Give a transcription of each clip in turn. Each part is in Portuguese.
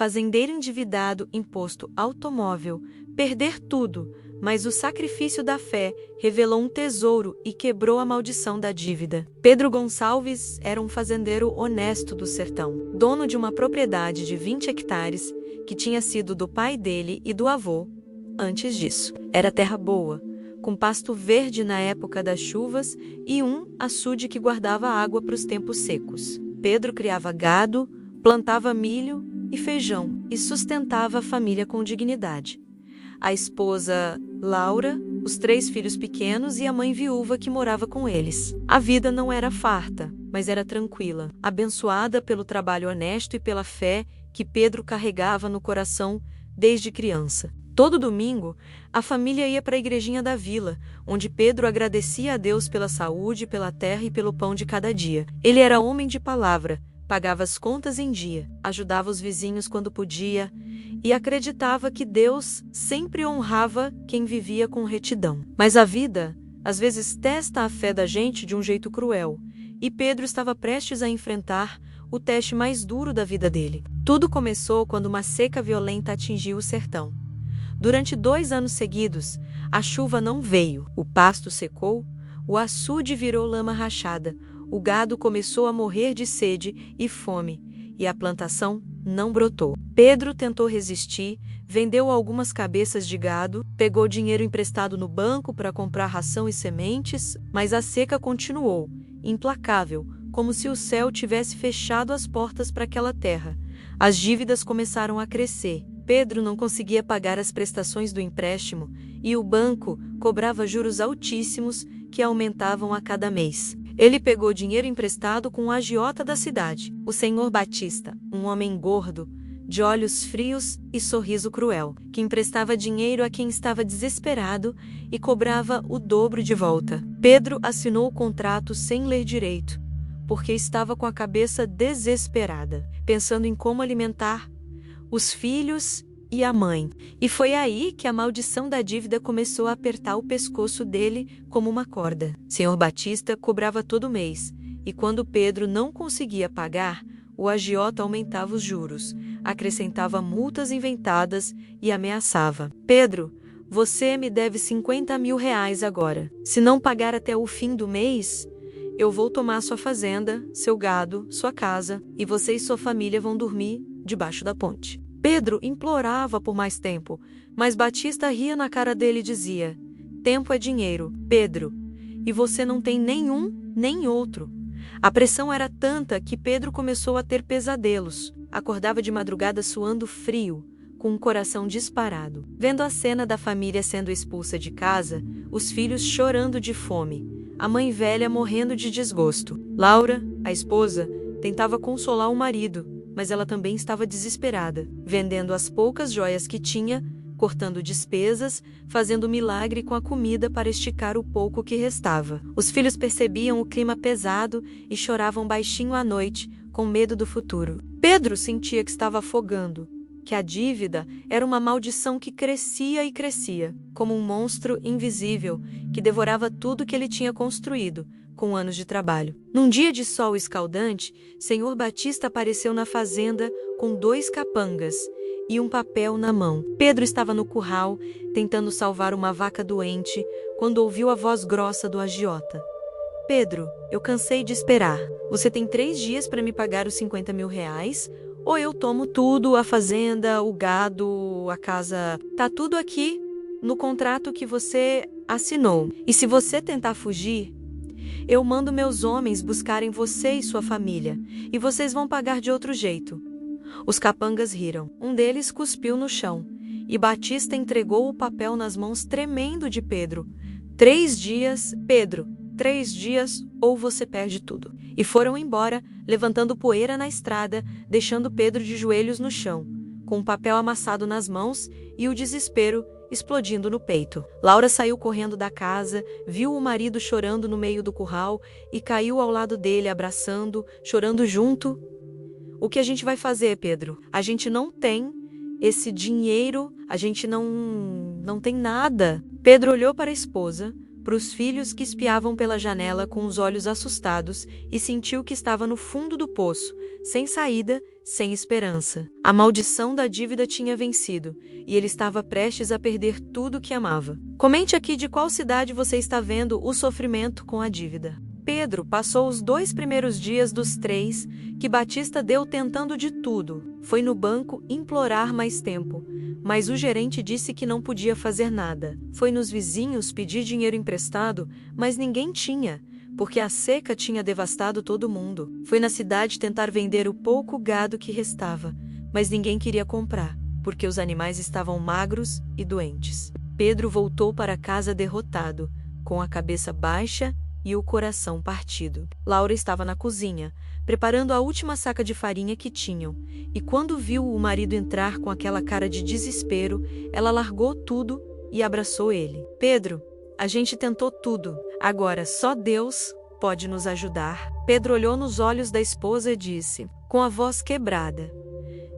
fazendeiro endividado, imposto automóvel, perder tudo, mas o sacrifício da fé revelou um tesouro e quebrou a maldição da dívida. Pedro Gonçalves era um fazendeiro honesto do sertão, dono de uma propriedade de 20 hectares que tinha sido do pai dele e do avô. Antes disso, era terra boa, com pasto verde na época das chuvas e um açude que guardava água para os tempos secos. Pedro criava gado, plantava milho e feijão e sustentava a família com dignidade. A esposa, Laura, os 3 filhos pequenos e a mãe viúva que morava com eles. A vida não era farta, mas era tranquila, abençoada pelo trabalho honesto e pela fé que Pedro carregava no coração desde criança. Todo domingo, a família ia para a igrejinha da vila, onde Pedro agradecia a Deus pela saúde, pela terra e pelo pão de cada dia. Ele era homem de palavra, pagava as contas em dia, ajudava os vizinhos quando podia e acreditava que Deus sempre honrava quem vivia com retidão. Mas a vida, às vezes, testa a fé da gente de um jeito cruel, e Pedro estava prestes a enfrentar o teste mais duro da vida dele. Tudo começou quando uma seca violenta atingiu o sertão. Durante 2 anos seguidos, a chuva não veio, o pasto secou, o açude virou lama rachada, o gado começou a morrer de sede e fome, e a plantação não brotou. Pedro tentou resistir, vendeu algumas cabeças de gado, pegou dinheiro emprestado no banco para comprar ração e sementes, mas a seca continuou, implacável, como se o céu tivesse fechado as portas para aquela terra. As dívidas começaram a crescer. Pedro não conseguia pagar as prestações do empréstimo e o banco cobrava juros altíssimos que aumentavam a cada mês. Ele pegou dinheiro emprestado com um agiota da cidade, o senhor Batista, um homem gordo, de olhos frios e sorriso cruel, que emprestava dinheiro a quem estava desesperado e cobrava o dobro de volta. Pedro assinou o contrato sem ler direito, porque estava com a cabeça desesperada, pensando em como alimentar os filhos e a mãe. E foi aí que a maldição da dívida começou a apertar o pescoço dele como uma corda. Senhor Batista cobrava todo mês, e quando Pedro não conseguia pagar, o agiota aumentava os juros, acrescentava multas inventadas e ameaçava. Pedro, você me deve 50 mil reais agora. Se não pagar até o fim do mês, eu vou tomar sua fazenda, seu gado, sua casa, e você e sua família vão dormir debaixo da ponte. Pedro implorava por mais tempo, mas Batista ria na cara dele e dizia: tempo é dinheiro, Pedro, e você não tem nenhum nem outro. A pressão era tanta que Pedro começou a ter pesadelos. Acordava de madrugada suando frio, com o coração disparado. Vendo a cena da família sendo expulsa de casa, os filhos chorando de fome, a mãe velha morrendo de desgosto. Laura, a esposa, tentava consolar o marido, mas ela também estava desesperada, vendendo as poucas joias que tinha, cortando despesas, fazendo milagre com a comida para esticar o pouco que restava. Os filhos percebiam o clima pesado e choravam baixinho à noite, com medo do futuro. Pedro sentia que estava afogando, que a dívida era uma maldição que crescia e crescia, como um monstro invisível que devorava tudo que ele tinha construído, com anos de trabalho. Num dia de sol escaldante, Senhor Batista apareceu na fazenda com 2 capangas e um papel na mão. Pedro estava no curral, tentando salvar uma vaca doente, quando ouviu a voz grossa do agiota. Pedro, eu cansei de esperar. Você tem 3 dias para me pagar os 50 mil reais, ou eu tomo tudo, a fazenda, o gado, a casa. Tá tudo aqui no contrato que você assinou. E se você tentar fugir, eu mando meus homens buscarem você e sua família, e vocês vão pagar de outro jeito. Os capangas riram. Um deles cuspiu no chão, e Batista entregou o papel nas mãos tremendo de Pedro. 3 dias, Pedro, 3 dias, ou você perde tudo. E foram embora, levantando poeira na estrada, deixando Pedro de joelhos no chão, com o papel amassado nas mãos e o desespero explodindo no peito. Laura saiu correndo da casa, viu o marido chorando no meio do curral e caiu ao lado dele, abraçando, chorando junto. O que a gente vai fazer, Pedro? A gente não tem esse dinheiro, a gente não tem nada. Pedro olhou para a esposa, para os filhos que espiavam pela janela com os olhos assustados e sentiu que estava no fundo do poço, sem saída, sem esperança. A maldição da dívida tinha vencido, e ele estava prestes a perder tudo que amava. Comente aqui de qual cidade você está vendo o sofrimento com a dívida. Pedro passou os 2 primeiros dias dos 3 que Batista deu tentando de tudo. Foi no banco implorar mais tempo, mas o gerente disse que não podia fazer nada. Foi nos vizinhos pedir dinheiro emprestado, mas ninguém tinha, porque a seca tinha devastado todo mundo. Foi na cidade tentar vender o pouco gado que restava, mas ninguém queria comprar, porque os animais estavam magros e doentes. Pedro voltou para casa derrotado, com a cabeça baixa e o coração partido. Laura estava na cozinha, preparando a última saca de farinha que tinham, e quando viu o marido entrar com aquela cara de desespero, ela largou tudo e abraçou ele. Pedro, a gente tentou tudo, agora só Deus pode nos ajudar. Pedro olhou nos olhos da esposa e disse, com a voz quebrada,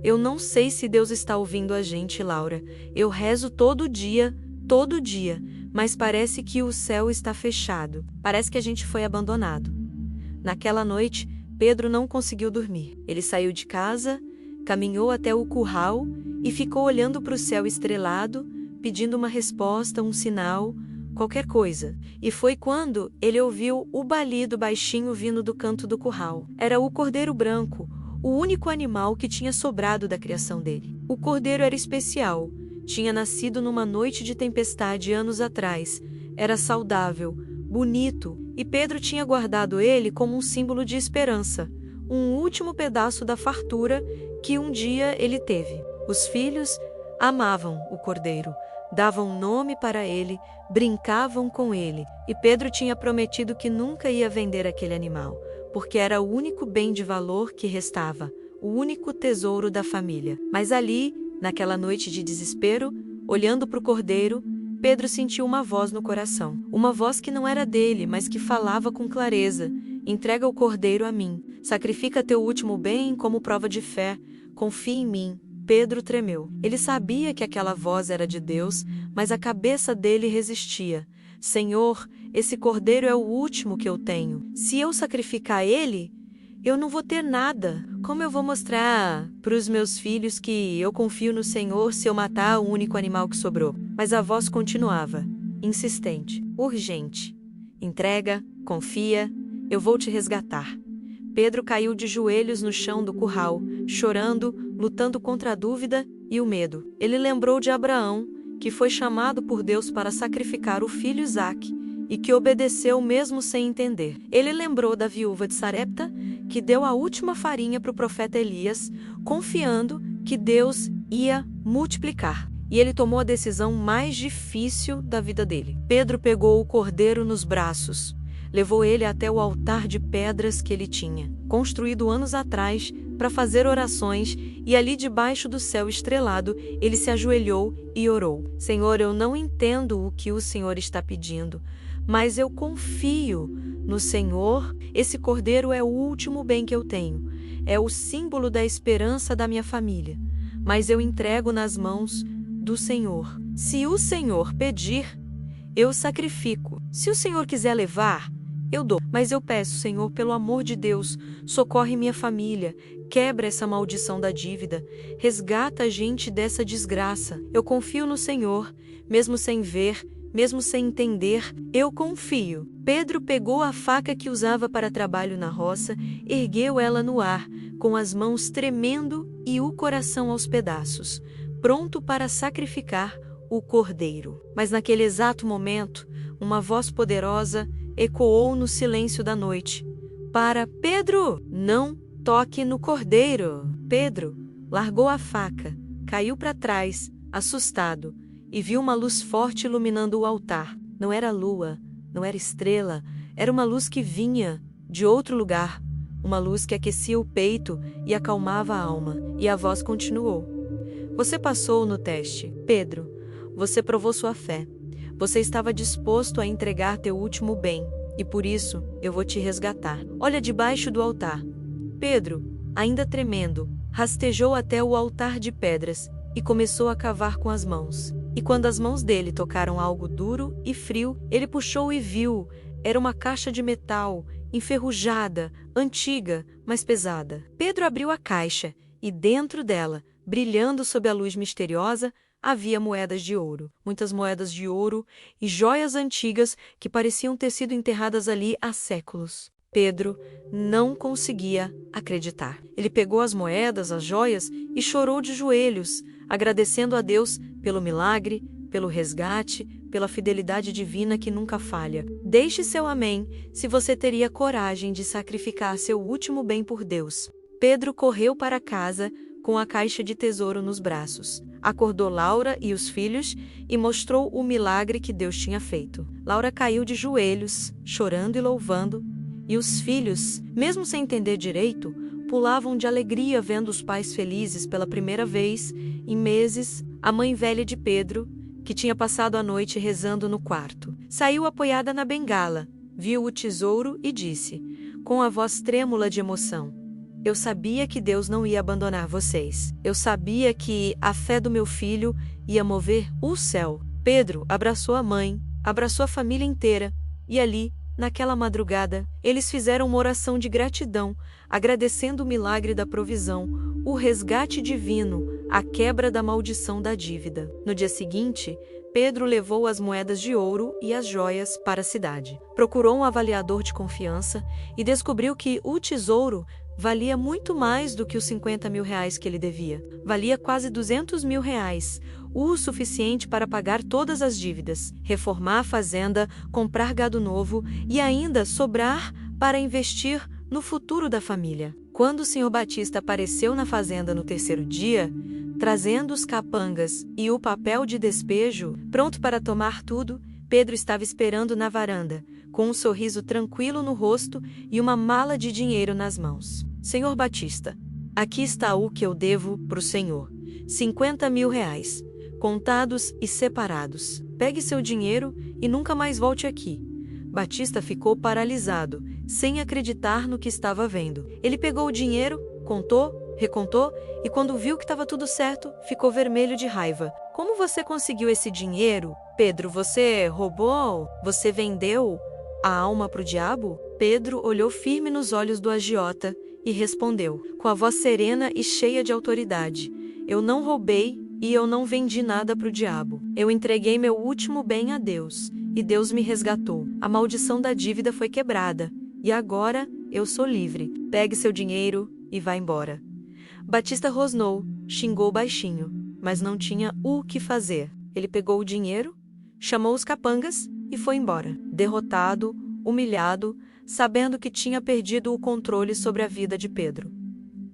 eu não sei se Deus está ouvindo a gente, Laura. Eu rezo todo dia, mas parece que o céu está fechado. Parece que a gente foi abandonado. Naquela noite, Pedro não conseguiu dormir. Ele saiu de casa, caminhou até o curral e ficou olhando para o céu estrelado, pedindo uma resposta, um sinal, qualquer coisa. E foi quando ele ouviu o balido baixinho vindo do canto do curral. Era o cordeiro branco, o único animal que tinha sobrado da criação dele. O cordeiro era especial. Tinha nascido numa noite de tempestade anos atrás. Era saudável, bonito, e Pedro tinha guardado ele como um símbolo de esperança, um último pedaço da fartura que um dia ele teve. Os filhos amavam o cordeiro, davam nome para ele, brincavam com ele, e Pedro tinha prometido que nunca ia vender aquele animal, porque era o único bem de valor que restava, o único tesouro da família. Mas ali, naquela noite de desespero, olhando para o cordeiro, Pedro sentiu uma voz no coração. Uma voz que não era dele, mas que falava com clareza. Entrega o cordeiro a mim. Sacrifica teu último bem como prova de fé. Confia em mim. Pedro tremeu. Ele sabia que aquela voz era de Deus, mas a cabeça dele resistia. Senhor, esse cordeiro é o último que eu tenho. Se eu sacrificar ele, eu não vou ter nada. Como eu vou mostrar para os meus filhos que eu confio no Senhor se eu matar o único animal que sobrou? Mas a voz continuava, insistente, urgente. Entrega, confia, eu vou te resgatar. Pedro caiu de joelhos no chão do curral, chorando, lutando contra a dúvida e o medo. Ele lembrou de Abraão, que foi chamado por Deus para sacrificar o filho Isaque, e que obedeceu mesmo sem entender. Ele lembrou da viúva de Sarepta, que deu a última farinha para o profeta Elias, confiando que Deus ia multiplicar. E ele tomou a decisão mais difícil da vida dele. Pedro pegou o cordeiro nos braços, levou ele até o altar de pedras que ele tinha, construído anos atrás para fazer orações, e ali debaixo do céu estrelado, ele se ajoelhou e orou. Senhor, eu não entendo o que o Senhor está pedindo, mas eu confio no Senhor. Esse cordeiro é o último bem que eu tenho. É o símbolo da esperança da minha família. Mas eu entrego nas mãos do Senhor. Se o Senhor pedir, eu sacrifico. Se o Senhor quiser levar, eu dou. Mas eu peço, Senhor, pelo amor de Deus, socorre minha família, quebra essa maldição da dívida, resgata a gente dessa desgraça. Eu confio no Senhor, mesmo sem ver, mesmo sem entender, eu confio. Pedro pegou a faca que usava para trabalho na roça, ergueu ela no ar, com as mãos tremendo e o coração aos pedaços, pronto para sacrificar o cordeiro. Mas naquele exato momento, uma voz poderosa ecoou no silêncio da noite. Para Pedro, não toque no cordeiro. Pedro largou a faca, caiu para trás, assustado, e viu uma luz forte iluminando o altar. Não era lua, não era estrela, era uma luz que vinha de outro lugar, uma luz que aquecia o peito e acalmava a alma. E a voz continuou. Você passou no teste, Pedro. Você provou sua fé. Você estava disposto a entregar teu último bem, e por isso eu vou te resgatar. Olha debaixo do altar. Pedro, ainda tremendo, rastejou até o altar de pedras e começou a cavar com as mãos. E quando as mãos dele tocaram algo duro e frio, ele puxou e viu. Era uma caixa de metal, enferrujada, antiga, mas pesada. Pedro abriu a caixa e dentro dela, brilhando sob a luz misteriosa, havia moedas de ouro, muitas moedas de ouro e joias antigas que pareciam ter sido enterradas ali há séculos. Pedro não conseguia acreditar. Ele pegou as moedas, as joias e chorou de joelhos, agradecendo a Deus pelo milagre, pelo resgate, pela fidelidade divina que nunca falha. Deixe seu amém se você teria coragem de sacrificar seu último bem por Deus. Pedro correu para casa com a caixa de tesouro nos braços. Acordou Laura e os filhos e mostrou o milagre que Deus tinha feito. Laura caiu de joelhos, chorando e louvando, e os filhos, mesmo sem entender direito, pulavam de alegria vendo os pais felizes pela primeira vez em meses. A mãe velha de Pedro, que tinha passado a noite rezando no quarto, saiu apoiada na bengala, viu o tesouro e disse, com a voz trêmula de emoção: "Eu sabia que Deus não ia abandonar vocês. Eu sabia que a fé do meu filho ia mover o céu." Pedro abraçou a mãe, abraçou a família inteira, e ali, naquela madrugada, eles fizeram uma oração de gratidão, agradecendo o milagre da provisão, o resgate divino, a quebra da maldição da dívida. No dia seguinte, Pedro levou as moedas de ouro e as joias para a cidade. Procurou um avaliador de confiança e descobriu que o tesouro valia muito mais do que os 50 mil reais que ele devia. Valia quase 200 mil reais, o suficiente para pagar todas as dívidas, reformar a fazenda, comprar gado novo e ainda sobrar para investir no futuro da família. Quando o Sr. Batista apareceu na fazenda no terceiro dia, trazendo os capangas e o papel de despejo, pronto para tomar tudo, Pedro estava esperando na varanda, com um sorriso tranquilo no rosto e uma mala de dinheiro nas mãos. "Senhor Batista, aqui está o que eu devo para o senhor. 50 mil reais, contados e separados. Pegue seu dinheiro e nunca mais volte aqui." Batista ficou paralisado, sem acreditar no que estava vendo. Ele pegou o dinheiro, contou, recontou e quando viu que estava tudo certo, ficou vermelho de raiva. "Como você conseguiu esse dinheiro? Pedro, você roubou? Você vendeu a alma para o diabo?" Pedro olhou firme nos olhos do agiota e respondeu, com a voz serena e cheia de autoridade: "Eu não roubei e eu não vendi nada para o diabo. Eu entreguei meu último bem a Deus, e Deus me resgatou. A maldição da dívida foi quebrada, e agora eu sou livre. Pegue seu dinheiro e vá embora." Batista rosnou, xingou baixinho, mas não tinha o que fazer. Ele pegou o dinheiro, chamou os capangas e foi embora, derrotado, humilhado, sabendo que tinha perdido o controle sobre a vida de Pedro.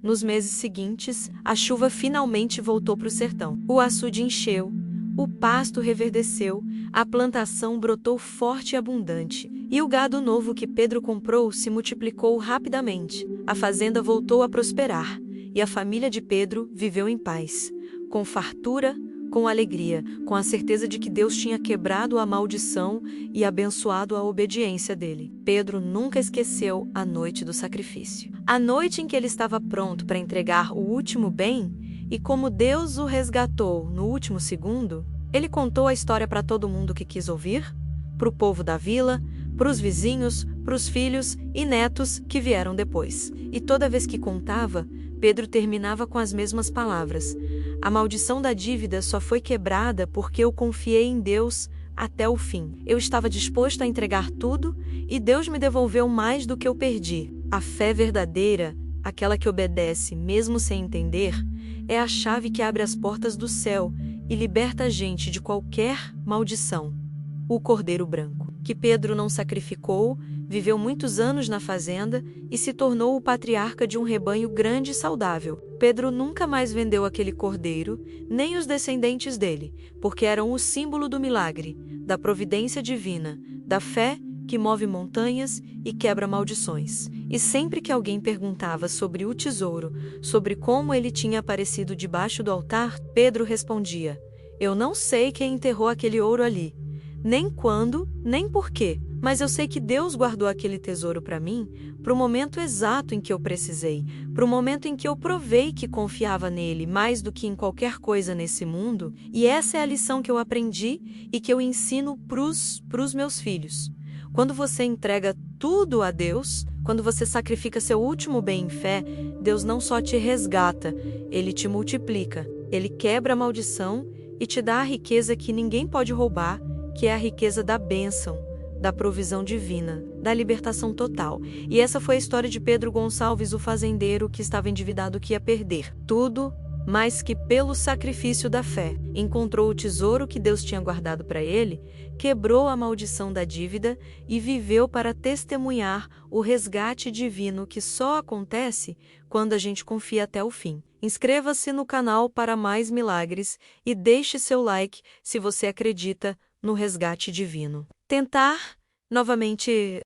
Nos meses seguintes, a chuva finalmente voltou para o sertão. O açude encheu, o pasto reverdeceu, a plantação brotou forte e abundante, e o gado novo que Pedro comprou se multiplicou rapidamente. A fazenda voltou a prosperar, e a família de Pedro viveu em paz, com fartura, com alegria, com a certeza de que Deus tinha quebrado a maldição e abençoado a obediência dele. Pedro nunca esqueceu a noite do sacrifício. A noite em que ele estava pronto para entregar o último bem, e como Deus o resgatou no último segundo, ele contou a história para todo mundo que quis ouvir, para o povo da vila, para os vizinhos, para os filhos e netos que vieram depois. E toda vez que contava, Pedro terminava com as mesmas palavras: "A maldição da dívida só foi quebrada porque eu confiei em Deus até o fim. Eu estava disposto a entregar tudo e Deus me devolveu mais do que eu perdi." A fé verdadeira, aquela que obedece mesmo sem entender, é a chave que abre as portas do céu e liberta a gente de qualquer maldição. O Cordeiro Branco, que Pedro não sacrificou, viveu muitos anos na fazenda e se tornou o patriarca de um rebanho grande e saudável. Pedro nunca mais vendeu aquele cordeiro, nem os descendentes dele, porque eram o símbolo do milagre, da providência divina, da fé que move montanhas e quebra maldições. E sempre que alguém perguntava sobre o tesouro, sobre como ele tinha aparecido debaixo do altar, Pedro respondia: "Eu não sei quem enterrou aquele ouro ali, nem quando, nem por quê, mas eu sei que Deus guardou aquele tesouro para mim, para o momento exato em que eu precisei, para o momento em que eu provei que confiava nele mais do que em qualquer coisa nesse mundo, e essa é a lição que eu aprendi e que eu ensino pros meus filhos. Quando você entrega tudo a Deus, quando você sacrifica seu último bem em fé, Deus não só te resgata, Ele te multiplica. Ele quebra a maldição e te dá a riqueza que ninguém pode roubar, que é a riqueza da bênção, da provisão divina, da libertação total. E essa foi a história de Pedro Gonçalves, o fazendeiro que estava endividado, que ia perder tudo, mas que pelo sacrifício da fé encontrou o tesouro que Deus tinha guardado para ele, quebrou a maldição da dívida e viveu para testemunhar o resgate divino que só acontece quando a gente confia até o fim. Inscreva-se no canal para mais milagres e deixe seu like se você acredita no resgate divino. Tentar novamente